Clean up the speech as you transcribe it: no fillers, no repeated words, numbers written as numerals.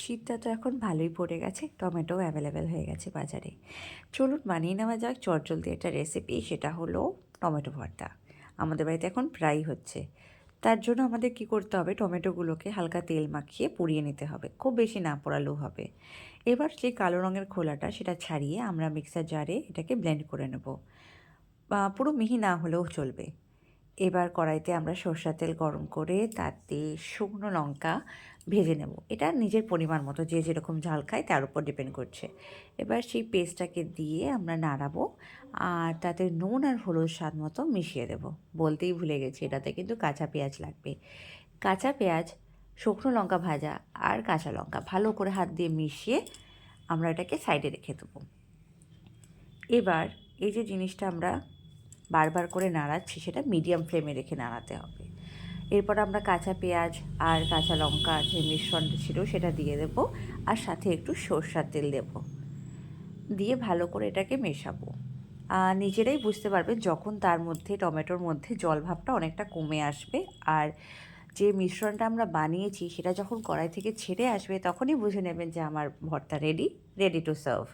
শীতটা তো এখন ভালোই পড়ে গেছে, টমেটো অ্যাভেলেবেল হয়ে গেছে বাজারে। চলুন বানিয়ে নেওয়া যাক চটজলদি একটা রেসিপি, সেটা হলো টমেটো ভর্তা। আমাদের বাড়িতে এখন প্রায়ই হচ্ছে। তার জন্য আমাদের কি করতে হবে, টমেটোগুলোকে হালকা তেল মাখিয়ে পুড়িয়ে নিতে হবে, খুব বেশি না পোড়ালেও হবে। এবার যে কালো রঙের খোলাটা সেটা ছাড়িয়ে আমরা মিক্সার জারে এটাকে ব্লেন্ড করে নেব, বা পুরো মিহি না হলেও চলবে। এবার কড়াইতে আমরা সরষের তেল গরম করে তাতে শুকনো লঙ্কা ভেজে নেব। এটা নিজের পরিমাণ মতো, যে যেরকম ঝাল খায় তার উপর ডিপেন্ড করছে। এবার সেই পেস্টটাকে দিয়ে আমরা নাড়াবো, আর তাতে নুন আর হলুদ স্বাদ মতো মিশিয়ে দেব। বলতেই ভুলে গেছি, এটাতে কিন্তু কাঁচা পেঁয়াজ লাগবে। কাঁচা পেঁয়াজ, শুকনো লঙ্কা ভাজা আর কাঁচা লঙ্কা ভালো করে হাত দিয়ে মিশিয়ে আমরা এটাকে সাইডে রেখে দেবো। এবার এই যে জিনিসটা আমরা বারবার করে নাড়াচ্ছি, সেটা মিডিয়াম ফ্লেমে রেখে নাড়াতে হবে। এরপর আমরা কাঁচা পেঁয়াজ আর কাঁচা লঙ্কা যে মিশ্রণটা ছিল সেটা দিয়ে দেব, আর সাথে একটু সরষের তেল দেব, দিয়ে ভালো করে এটাকে মেশাবো। নিজেরাই বুঝতে পারবেন যখন তার মধ্যে টমেটোর মধ্যে জল ভাবটা অনেকটা কমে আসবে, আর যে মিশ্রণটা আমরা বানিয়েছি সেটা যখন কড়াই থেকে ছেড়ে আসবে, তখনই বুঝে নেবেন যে আমার ভর্তা রেডি টু সার্ভ।